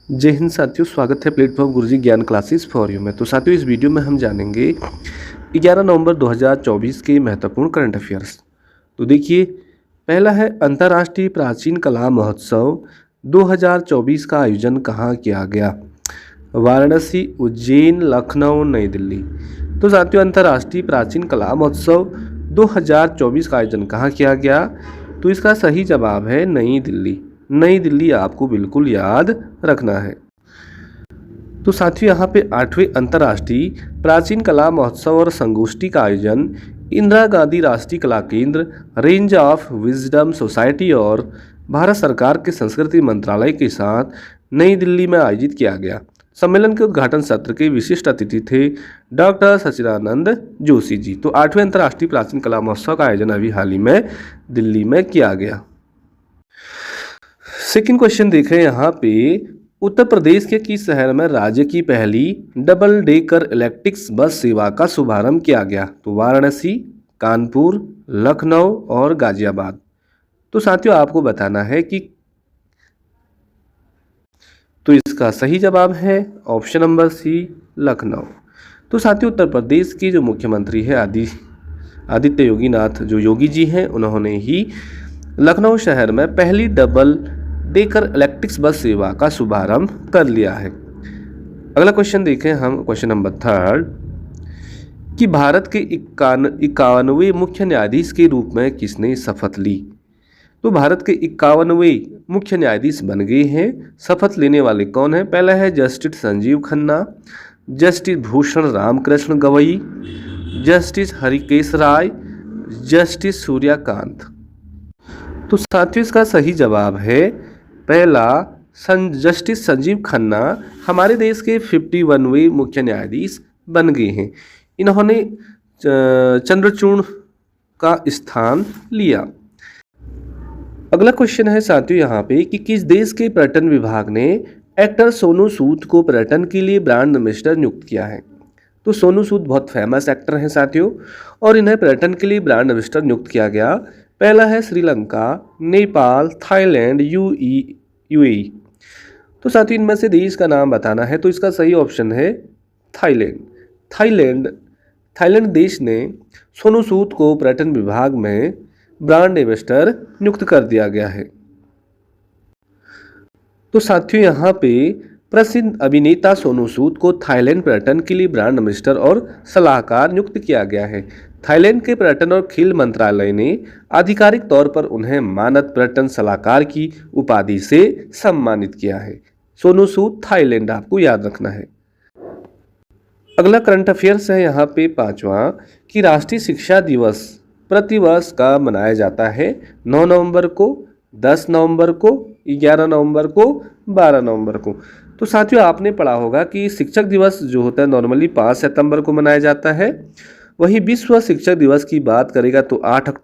जय हिंद साथियों, स्वागत है प्लेटफॉर्म गुरुजी ज्ञान क्लासेस फॉर यू में। तो साथियों, इस वीडियो में हम जानेंगे 11 नवंबर 2024 के महत्वपूर्ण करंट अफेयर्स। तो देखिए, पहला है अंतर्राष्ट्रीय प्राचीन कला महोत्सव 2024 का आयोजन कहाँ किया गया? वाराणसी, उज्जैन, लखनऊ, नई दिल्ली। तो साथियों, अंतर्राष्ट्रीय प्राचीन कला महोत्सव 2024 का आयोजन कहाँ किया गया? तो इसका सही जवाब है नई दिल्ली। नई दिल्ली आपको बिल्कुल याद रखना है। तो साथियों, यहाँ पे 8वें अंतर्राष्ट्रीय प्राचीन कला महोत्सव और संगोष्ठी का आयोजन इंदिरा गांधी राष्ट्रीय कला केंद्र, रेंज ऑफ विजडम सोसाइटी और भारत सरकार के संस्कृति मंत्रालय के साथ नई दिल्ली में आयोजित किया गया। सम्मेलन के उद्घाटन सत्र के विशिष्ट अतिथि थे डॉक्टर सच्चिदानंद जोशी जी। तो 8वें अंतर्राष्ट्रीय प्राचीन कला महोत्सव का आयोजन अभी हाल ही में दिल्ली में किया गया। सेकंड क्वेश्चन देख रहे हैं यहाँ पे, उत्तर प्रदेश के किस शहर में राज्य की पहली डबल डेकर इलेक्ट्रिक बस सेवा का शुभारंभ किया गया? तो वाराणसी, कानपुर, लखनऊ और गाजियाबाद। तो साथियों, आपको बताना है कि तो इसका सही जवाब है ऑप्शन नंबर सी, लखनऊ। तो साथियों, उत्तर प्रदेश के जो मुख्यमंत्री है आदित्य योगी नाथ जो योगी जी हैं, उन्होंने ही लखनऊ शहर में पहली डबल डेकर इलेक्ट्रिक बस सेवा का शुभारंभ कर लिया है। अगला क्वेश्चन देखें हम, क्वेश्चन नंबर 3 कि भारत के 51वें मुख्य न्यायाधीश के रूप में किसने शपथ ली? तो भारत के 51वें मुख्य न्यायाधीश बन गए हैं। शपथ लेने वाले कौन है? पहला है justice Sanjiv Khanna, justice Bhushan Ramkrishna Gavai, justice Harikesh Rai, justice Suryakant. तो साथियों, इसका सही जवाब है पहला, जस्टिस संजीव खन्ना हमारे देश के 51वें मुख्य न्यायाधीश बन गए हैं। इन्होंने चंद्रचूड़ का स्थान लिया। अगला क्वेश्चन है साथियों यहाँ पे कि किस देश के पर्यटन विभाग ने एक्टर सोनू सूद को पर्यटन के लिए ब्रांड एम्बेसडर नियुक्त किया है? तो सोनू सूद बहुत फेमस एक्टर हैं साथियों, और इन्हें पर्यटन के लिए ब्रांड एम्बेसडर नियुक्त किया गया। पहला है श्रीलंका, नेपाल, थाईलैंड, यूएई। तो साथियों, इनमें से देश का नाम बताना है। तो इसका सही ऑप्शन है थाईलैंड। थाईलैंड देश ने सोनू सूद को पर्यटन विभाग में ब्रांड एम्बेसडर नियुक्त कर दिया गया है। तो साथियों, यहाँ पे प्रसिद्ध अभिनेता सोनू सूद को थाईलैंड पर्यटन के लिए ब्रांड एम्बेसडर और सलाहकार नियुक्त किया गया है। थाईलैंड के पर्यटन और खेल मंत्रालय ने आधिकारिक तौर पर उन्हें मानद पर्यटन सलाहकार की उपाधि से सम्मानित किया है। सोनू सूद, थाईलैंड आपको याद रखना है। अगला करंट अफेयर्स है यहाँ पे 5वां कि राष्ट्रीय शिक्षा दिवस प्रतिवर्ष का मनाया जाता है 9 नवंबर को, 10 नवंबर को, 11 नवंबर को, 12 नवंबर को। तो साथियों, आपने पढ़ा होगा कि शिक्षक दिवस जो होता है नॉर्मली 5 सितंबर को मनाया जाता है। वहीं विश्व शिक्षक दिवस की बात करेगा तो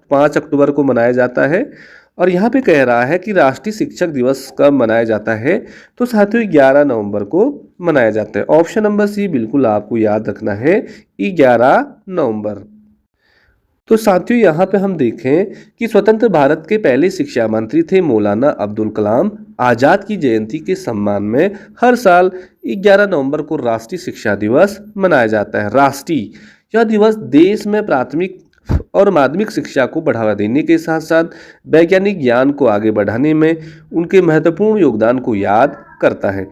5 अक्टूबर को मनाया जाता है। और यहाँ पे कह रहा है कि राष्ट्रीय शिक्षक दिवस कब मनाया जाता है? तो साथियों, 11 नवंबर को मनाया जाता है। ऑप्शन नंबर सी बिल्कुल आपको याद रखना है, 11 नवंबर। तो साथियों, यहाँ पे हम देखें कि स्वतंत्र भारत के पहले शिक्षा मंत्री थे मौलाना अब्दुल कलाम आज़ाद की जयंती के सम्मान में हर साल 11 नवंबर को राष्ट्रीय शिक्षा दिवस मनाया जाता है। राष्ट्रीय यह दिवस देश में प्राथमिक और माध्यमिक शिक्षा को बढ़ावा देने के साथ साथ वैज्ञानिक ज्ञान को आगे बढ़ाने में उनके महत्वपूर्ण योगदान को याद करता है।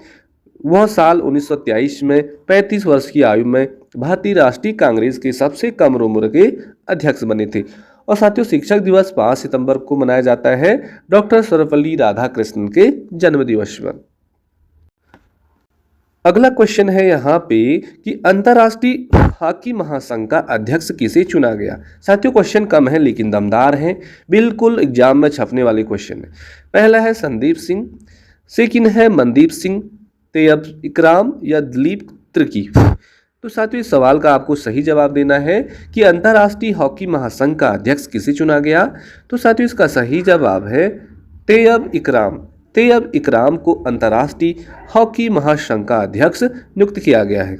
वह साल 1923 में 35 वर्ष की आयु में भारतीय राष्ट्रीय कांग्रेस के सबसे कम उम्र के अध्यक्ष बने थे। और साथियों, शिक्षक दिवस 5 सितंबर को मनाया जाता है डॉक्टर सर्वपल्ली राधाकृष्णन के जन्म दिवस पर। अगला क्वेश्चन है यहाँ पे कि अंतर्राष्ट्रीय हॉकी महासंघ का अध्यक्ष किसे चुना गया? साथियों, क्वेश्चन कम है लेकिन दमदार हैं, बिल्कुल एग्जाम में छपने वाले क्वेश्चन है। पहला है संदीप सिंह, सेकंड है मनदीप सिंह, तैयब इकराम या दिलीप त्रिकी। तो साथियों, इस सवाल का आपको सही जवाब देना है कि अंतर्राष्ट्रीय हॉकी महासंघ का अध्यक्ष किसे चुना गया? तो साथियों, इसका सही जवाब है तैयब इकराम। तैयब इकराम को अंतर्राष्ट्रीय हॉकी महासंघ का अध्यक्ष नियुक्त किया गया है।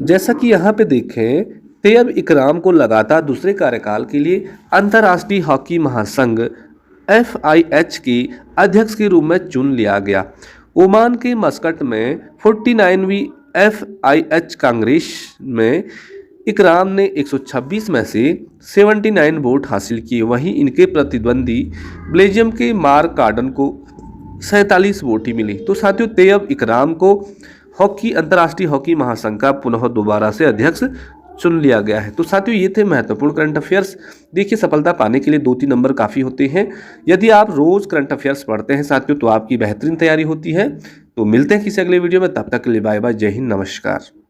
जैसा कि यहाँ पे देखें, तैयब इकराम को लगातार दूसरे कार्यकाल के लिए अंतर्राष्ट्रीय हॉकी महासंघ FIH के अध्यक्ष के रूप में चुन लिया गया। ओमान के मस्कट में 49वीं FIH कांग्रेस में इकराम ने 126 में से 79 वोट हासिल किए। वहीं इनके प्रतिद्वंदी बेल्जियम के मार्क कार्डन को 47 वोट ही मिली। तो साथियों, तैयब इकराम को अंतर्राष्ट्रीय हॉकी महासंघ का पुनः दोबारा से अध्यक्ष चुन लिया गया है। तो साथियों, ये थे महत्वपूर्ण करंट अफेयर्स। देखिए, सफलता पाने के लिए 2-3 नंबर काफ़ी होते हैं। यदि आप रोज करंट अफेयर्स पढ़ते हैं साथियों, तो आपकी बेहतरीन तैयारी होती है। तो मिलते हैं किसी अगले वीडियो में, तब तक के लिए बाय बाय, जय हिंद, नमस्कार।